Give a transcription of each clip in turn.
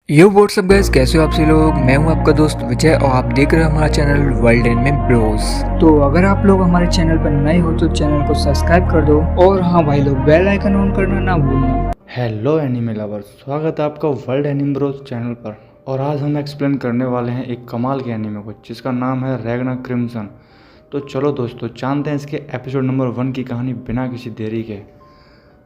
यो WhatsApp guys, कैसे हो आप सभी लोग। मैं हूं आपका दोस्त विजय और आप देख रहे हो हमारा चैनल वर्ल्ड एनिमे ब्रोस। तो अगर आप लोग हमारे चैनल पर नए हो तो चैनल को सब्सक्राइब कर दो और हाँ भाई लोग, बेल आइकन ऑन करना ना भूलना। हेलो एनिमे लवर्स, स्वागत है आपका वर्ल्ड एनिमे ब्रोस चैनल पर। और आज हम एक्सप्लेन करने वाले हैं एक कमाल के एनिमे को जिसका नाम है रैग्ना क्रिम्सन। तो चलो दोस्तों, जानते हैं इसके एपिसोड नंबर 1 की कहानी बिना किसी देरी के।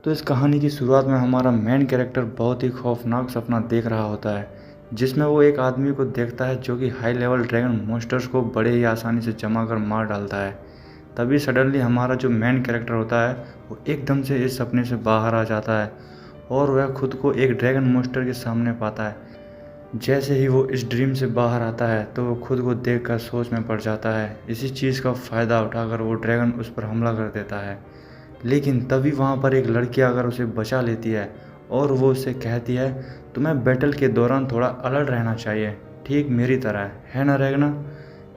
तो इस कहानी की शुरुआत में हमारा मेन कैरेक्टर बहुत ही खौफनाक सपना देख रहा होता है, जिसमें वो एक आदमी को देखता है जो कि हाई लेवल ड्रैगन मॉन्स्टर्स को बड़े ही आसानी से जमा कर मार डालता है। तभी सडनली हमारा जो मेन कैरेक्टर होता है वो एकदम से इस सपने से बाहर आ जाता है और वह खुद को एक ड्रैगन मॉन्स्टर के सामने पाता है। जैसे ही वो इस ड्रीम से बाहर आता है तो वो खुद को देखकर सोच में पड़ जाता है। इसी चीज़ का फ़ायदा उठाकर वो ड्रैगन उस पर हमला कर देता है। लेकिन तभी वहाँ पर एक लड़की आकर उसे बचा लेती है और वो उससे कहती है, तुम्हें बैटल के दौरान थोड़ा अलर्ट रहना चाहिए, ठीक मेरी तरह, है ना रैग्ना।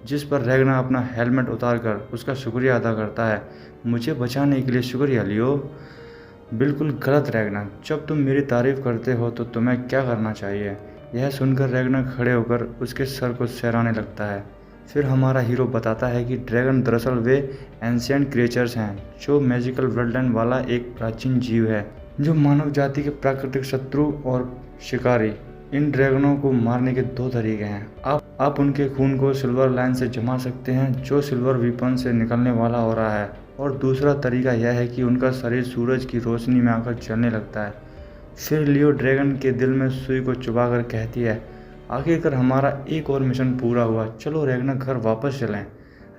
जिस पर रैग्ना अपना हेलमेट उतार कर उसका शुक्रिया अदा करता है। मुझे बचाने के लिए शुक्रिया लियो। बिल्कुल गलत रैग्ना, जब तुम मेरी तारीफ़ करते हो तो तुम्हें क्या करना चाहिए। यह सुनकर रैग्ना खड़े होकर उसके सर को सहराने लगता है। फिर हमारा हीरो बताता है कि ड्रैगन दरअसल वे एंशिएंट क्रिएचर्स हैं जो मैजिकल ब्लडलाइन वाला एक प्राचीन जीव है जो मानव जाति के प्राकृतिक शत्रु और शिकारी। इन ड्रैगनों को मारने के 2 तरीके हैं। आप उनके खून को सिल्वर लाइन से जमा सकते हैं जो सिल्वर वीपन से निकलने वाला हो रहा है, और दूसरा तरीका यह है कि उनका शरीर सूरज की रोशनी में आकर जलने लगता है। फिर लियो ड्रैगन के दिल में सुई को चुभाकर कहती है, आखिरकार हमारा एक और मिशन पूरा हुआ, चलो रैग्ना घर वापस चलें।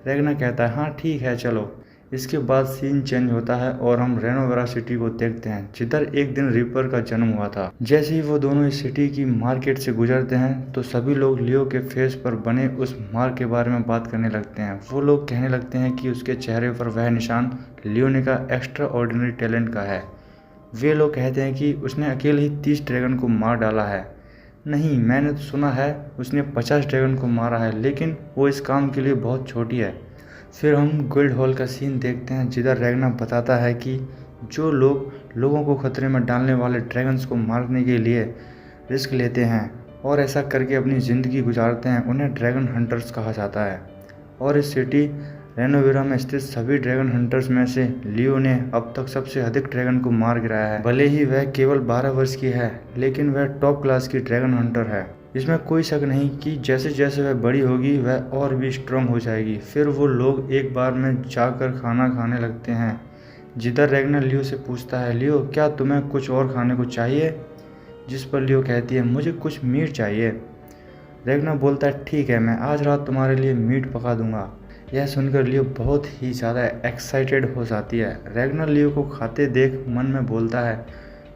रैग्ना कहता है, हाँ ठीक है चलो। इसके बाद सीन चेंज होता है और हम रेनोवेरा सिटी को देखते हैं जिधर एक दिन रिपर का जन्म हुआ था। जैसे ही वो दोनों इस सिटी की मार्केट से गुजरते हैं तो सभी लोग लियो के फेस पर बने उस मार्क के बारे में बात करने लगते हैं। वो लोग कहने लगते हैं कि उसके चेहरे पर वह निशान लियोने का एक्स्ट्रा ऑर्डिनरी टैलेंट का है। वे लोग कहते हैं कि उसने अकेले ही 30 ड्रैगन को मार डाला है। नहीं, मैंने तो सुना है उसने 50 ड्रैगन को मारा है, लेकिन वो इस काम के लिए बहुत छोटी है। फिर हम गिल्ड हॉल का सीन देखते हैं जिधर रैग्ना बताता है कि जो लोग लोगों को खतरे में डालने वाले ड्रैगन्स को मारने के लिए रिस्क लेते हैं और ऐसा करके अपनी ज़िंदगी गुजारते हैं, उन्हें ड्रैगन हंटर्स कहा जाता है। और इस सिटी रेनोवेरा में स्थित सभी ड्रैगन हंटर्स में से लियो ने अब तक सबसे अधिक ड्रैगन को मार गिराया है। भले ही वह केवल 12 वर्ष की है, लेकिन वह टॉप क्लास की ड्रैगन हंटर है। इसमें कोई शक नहीं कि जैसे जैसे वह बड़ी होगी वह और भी स्ट्रांग हो जाएगी। फिर वो लोग एक बार में जाकर खाना खाने लगते हैं जिधर रैग्ना लियो से पूछता है, लियो क्या तुम्हें कुछ और खाने को चाहिए। जिस पर लियो कहती है, मुझे कुछ मीट चाहिए। रैग्ना बोलता है, ठीक है, मैं आज रात तुम्हारे लिए मीट पका दूंगा। यह सुनकर लियो बहुत ही ज़्यादा एक्साइटेड हो जाती है। रैग्ना लियो को खाते देख मन में बोलता है,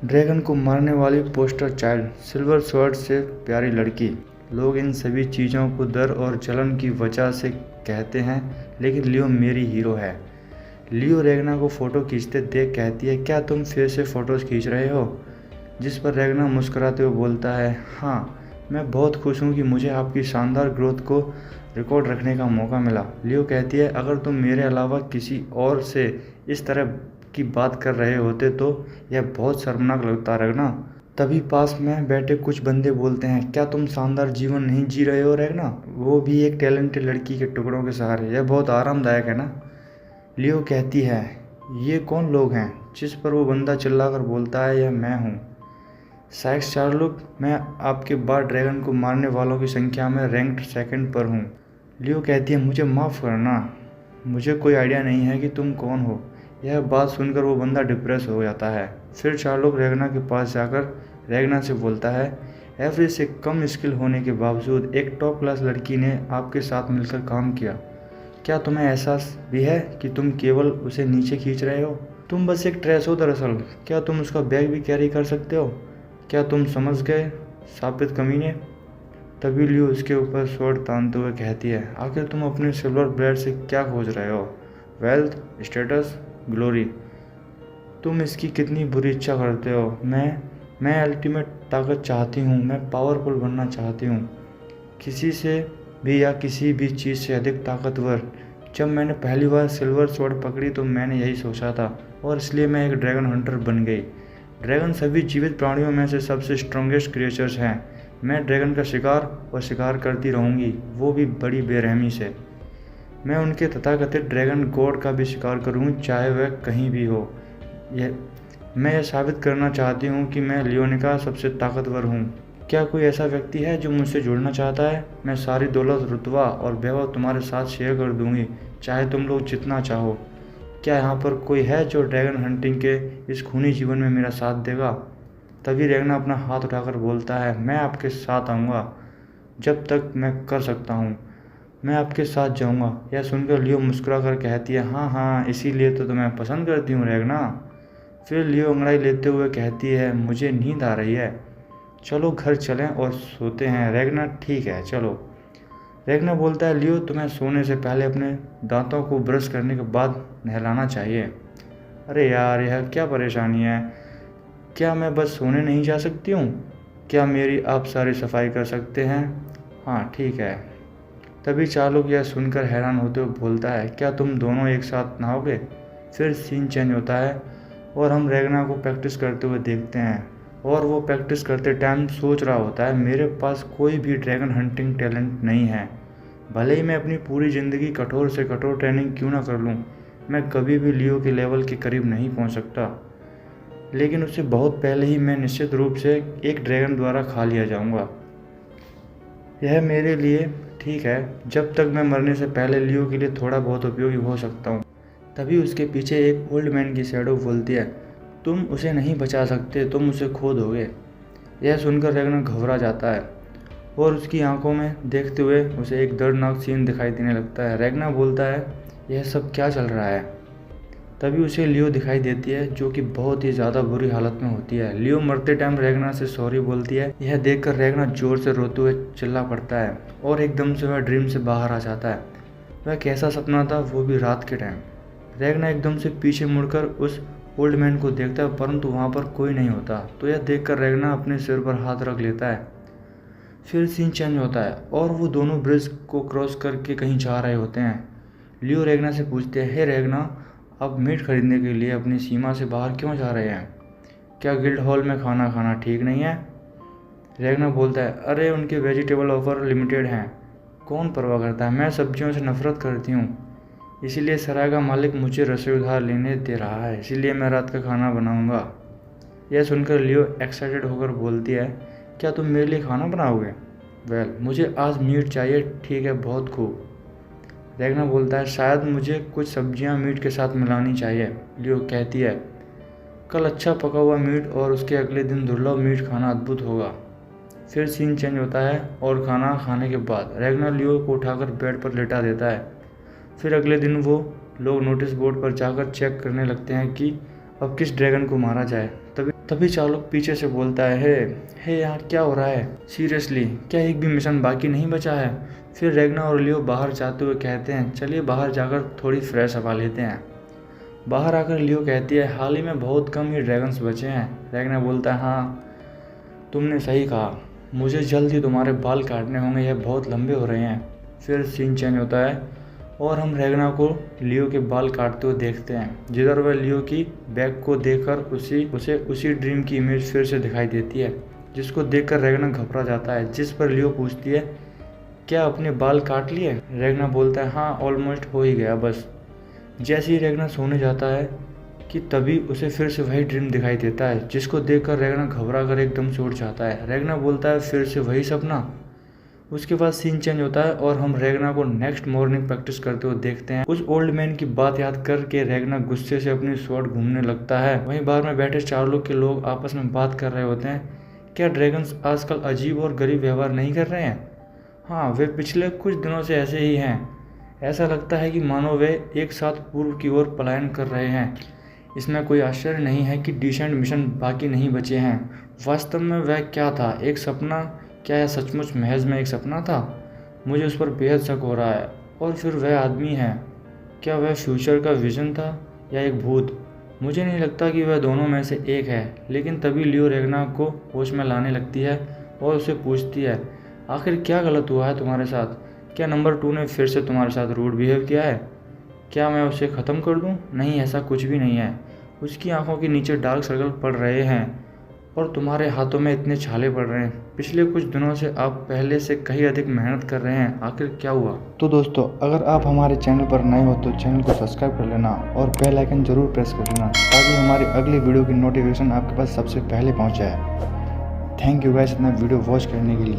ड्रैगन को मारने वाली पोस्टर चाइल्ड, सिल्वर स्वॉर्ड से प्यारी लड़की। लोग इन सभी चीज़ों को डर और जलन की वजह से कहते हैं, लेकिन लियो मेरी हीरो है। लियो रैग्ना को फ़ोटो खींचते देख कहती है, क्या तुम फिर से फ़ोटोज़ खींच रहे हो। जिस पर रैग्ना मुस्कुराते हुए बोलता है, हाँ मैं बहुत खुश हूँ कि मुझे आपकी शानदार ग्रोथ को रिकॉर्ड रखने का मौका मिला। लियो कहती है, अगर तुम मेरे अलावा किसी और से इस तरह की बात कर रहे होते तो यह बहुत शर्मनाक लगता रैग्ना। तभी पास में बैठे कुछ बंदे बोलते हैं, क्या तुम शानदार जीवन नहीं जी रहे हो रैग्ना, वो भी एक टैलेंटेड लड़की के टुकड़ों के सहारे, यह बहुत आरामदायक है ना। लियो कहती है, ये कौन लोग हैं। जिस पर वो बंदा चिल्लाकर बोलता है, यह मैं हूँ साइक्स शार्लुक, मैं आपके बाद ड्रैगन को मारने वालों की संख्या में रैंक्ड सेकंड पर हूँ। लियो कहती है, मुझे माफ़ करना, मुझे कोई आइडिया नहीं है कि तुम कौन हो। यह बात सुनकर वो बंदा डिप्रेस हो जाता है। फिर शार्लुक रैग्ना के पास जाकर रैग्ना से बोलता है, एवरेज से कम स्किल होने के बावजूद एक टॉप क्लास लड़की ने आपके साथ मिलकर काम किया। क्या तुम्हें एहसास भी है कि तुम केवल उसे नीचे खींच रहे हो। तुम बस एक ट्रेस हो दरअसल। क्या तुम उसका बैग भी कैरी कर सकते हो। क्या तुम समझ गए साबित कमीने। तभी लियो उसके ऊपर स्वॉर्ड तानते हुए कहती है, आखिर तुम अपने सिल्वर ब्लेड से क्या खोज रहे हो। Wealth, status, glory. तुम इसकी कितनी बुरी इच्छा करते हो। मैं अल्टीमेट ताकत चाहती हूँ, मैं पावरफुल बनना चाहती हूँ, किसी से भी या किसी भी चीज़ से अधिक ताकतवर। जब मैंने पहली बार सिल्वर स्वॉर्ड पकड़ी तो मैंने यही सोचा था और इसलिए मैं एक ड्रैगन हंटर बन गई। ड्रैगन सभी जीवित प्राणियों में से सबसे स्ट्रॉन्गेस्ट क्रिएचर्स हैं। मैं ड्रैगन का शिकार और शिकार करती रहूँगी, वो भी बड़ी बेरहमी से। मैं उनके तथाकथित ड्रैगन गॉड का भी शिकार करूँगी, चाहे वह कहीं भी हो। मैं यह साबित करना चाहती हूँ कि मैं लियोनिका सबसे ताकतवर हूँ। क्या कोई ऐसा व्यक्ति है जो मुझसे जुड़ना चाहता है? मैं सारी दौलत, रुतबा और वैभव तुम्हारे साथ शेयर कर दूँगी, चाहे तुम लोग जितना चाहो। क्या यहाँ पर कोई है जो ड्रैगन हंटिंग के इस खूनी जीवन में मेरा साथ देगा? तभी रेगना अपना हाथ उठाकर बोलता है, मैं आपके साथ आऊँगा, जब तक मैं कर सकता हूँ मैं आपके साथ जाऊँगा। यह सुनकर लियो मुस्कुरा कर कहती है, हाँ हाँ, इसीलिए तो तुम्हें पसंद करती हूँ रेगना। फिर लियो अंगड़ाई लेते हुए कहती है, मुझे नींद आ रही है, चलो घर चलें और सोते हैं। रेगना, ठीक है चलो। रेगना बोलता है, लियो तुम्हें सोने से पहले अपने दांतों को ब्रश करने के बाद नहलाना चाहिए। अरे यार, यह क्या परेशानी है? क्या मैं बस सोने नहीं जा सकती हूँ? क्या मेरी आप सारी सफाई कर सकते हैं? हाँ ठीक है। तभी चालुक यह सुनकर हैरान होते हुए बोलता है, क्या तुम दोनों एक साथ नहाओगे? फिर सीन चेंज होता है और हम रेगना को प्रैक्टिस करते हुए देखते हैं, और वो प्रैक्टिस करते टाइम सोच रहा होता है, मेरे पास कोई भी ड्रैगन हंटिंग टैलेंट नहीं है। भले ही मैं अपनी पूरी ज़िंदगी कठोर से कठोर ट्रेनिंग क्यों ना कर लूँ, मैं कभी भी लियो के लेवल के करीब नहीं पहुँच सकता। लेकिन उससे बहुत पहले ही मैं निश्चित रूप से एक ड्रैगन द्वारा खा लिया जाऊँगा। यह मेरे लिए ठीक है, जब तक मैं मरने से पहले लियो के लिए थोड़ा बहुत उपयोगी हो सकता हूँ। तभी उसके पीछे एक ओल्ड मैन की शैडो बोलती है, तुम उसे नहीं बचा सकते, तुम उसे खो दोगे। यह सुनकर रेगना घबरा जाता है और उसकी आंखों में देखते हुए उसे एक दर्दनाक सीन दिखाई देने लगता है। रेगना बोलता है, यह सब क्या चल रहा है? तभी उसे लियो दिखाई देती है, जो कि बहुत ही ज़्यादा बुरी हालत में होती है। लियो मरते टाइम रेगना से सॉरी बोलती है। यह देखकर रेगना जोर से रोते हुए चिल्ला पड़ता है और एकदम से वह ड्रीम से बाहर आ जाता है। वह कैसा सपना था, वो भी रात के टाइम। रेगना एकदम से पीछे मुड़कर उस ओल्ड मैन को देखता है, परंतु वहाँ पर कोई नहीं होता। तो यह देखकर रेगना अपने सिर पर हाथ रख लेता है। फिर सीन चेंज होता है और वो दोनों ब्रिज को क्रॉस करके कहीं जा रहे होते हैं। लियो रेगना से पूछते हैं, हे रेगना, आप मीट खरीदने के लिए अपनी सीमा से बाहर क्यों जा रहे हैं? क्या गिल्ड हॉल में खाना खाना ठीक नहीं है? रेगना बोलता है, अरे उनके वेजिटेबल ऑफर लिमिटेड हैं, कौन परवाह करता है, मैं सब्जियों से नफरत करती हूँ, इसीलिए सराय का मालिक मुझे रसोई उधार लेने दे रहा है, इसीलिए मैं रात का खाना बनाऊँगा। यह सुनकर लियो एक्साइटेड होकर बोलती है, क्या तुम मेरे लिए खाना बनाओगे? वेल, मुझे आज मीट चाहिए। ठीक है, बहुत खूब। रेगना बोलता है, शायद मुझे कुछ सब्जियां मीट के साथ मिलानी चाहिए। लियो कहती है, कल अच्छा पका हुआ मीट और उसके अगले दिन दुर्लभ मीट खाना अद्भुत होगा। फिर सीन चेंज होता है और खाना खाने के बाद रेगना लियो को उठाकर बेड पर लेटा देता है। फिर अगले दिन वो लोग नोटिस बोर्ड पर जाकर चेक करने लगते हैं कि अब किस ड्रैगन को मारा जाए। तभी चालुक पीछे से बोलता है, हे यहाँ क्या हो रहा है? सीरियसली, क्या एक भी मिशन बाकी नहीं बचा है? फिर रेगना और लियो बाहर जाते हुए कहते हैं, चलिए बाहर जाकर थोड़ी फ्रेश हवा लेते हैं। बाहर आकर लियो कहती है, हाल ही में बहुत कम ही ड्रैगन्स बचे हैं। रेगना बोलता है, हाँ तुमने सही कहा, मुझे जल्द ही तुम्हारे बाल काटने होंगे, यह बहुत लंबे हो रहे हैं। फिर सीन चेंज होता है और हम रेगना को लियो के बाल काटते हुए देखते हैं, जिधर वह लियो की बैग को देखकर उसे उसी ड्रीम की इमेज फिर से दिखाई देती है, जिसको देखकर रेगना घबरा जाता है। जिस पर लियो पूछती है, क्या अपने बाल काट लिए? रेगना बोलता है, हाँ ऑलमोस्ट हो ही गया बस। जैसे ही रेगना सोने जाता है कि तभी उसे फिर से वही ड्रीम दिखाई देता है, जिसको देखकर रेगना घबरा कर एकदम से उठ जाता है। रेगना बोलता है, फिर से वही सपना? उसके बाद सीन चेंज होता है और हम रेगना को नेक्स्ट मॉर्निंग प्रैक्टिस करते हुए देखते हैं। उस ओल्ड मैन की बात याद करके रेगना गुस्से से अपनी स्वॉर्ड घूमने लगता है। वहीं बाहर में बैठे चार्लोक के लोग आपस में बात कर रहे होते हैं, क्या ड्रैगन्स आजकल अजीब और गरीब व्यवहार नहीं कर रहे हैं? हाँ, वे पिछले कुछ दिनों से ऐसे ही हैं। ऐसा लगता है कि मानो वे एक साथ पूर्व की ओर पलायन कर रहे हैं। इसमें कोई आश्चर्य नहीं है कि डिसेंट मिशन बाकी नहीं बचे हैं। वास्तव में वह क्या था, एक सपना? क्या यह सचमुच महज में एक सपना था? मुझे उस पर बेहद शक हो रहा है। और फिर वह आदमी है, क्या वह फ्यूचर का विजन था या एक भूत? मुझे नहीं लगता कि वह दोनों में से एक है। लेकिन तभी लियो रेगना को होश में लाने लगती है और उसे पूछती है, आखिर क्या गलत हुआ है तुम्हारे साथ? क्या नंबर 2 ने फिर से तुम्हारे साथ रूड बिहेव किया है? क्या मैं उसे ख़त्म कर दूं? नहीं, ऐसा कुछ भी नहीं है। उसकी आंखों के नीचे डार्क सर्कल पड़ रहे हैं और तुम्हारे हाथों में इतने छाले पड़ रहे हैं। पिछले कुछ दिनों से आप पहले से कहीं अधिक मेहनत कर रहे हैं, आखिर क्या हुआ? तो दोस्तों, अगर आप हमारे चैनल पर नए हो तो चैनल को सब्सक्राइब कर लेना और बेल आइकन जरूर प्रेस कर लेना ताकि हमारी अगली वीडियो की नोटिफिकेशन आपके पास सबसे पहले पहुंच जाए। थैंक यू गाइस इतना वीडियो वॉच करने के लिए।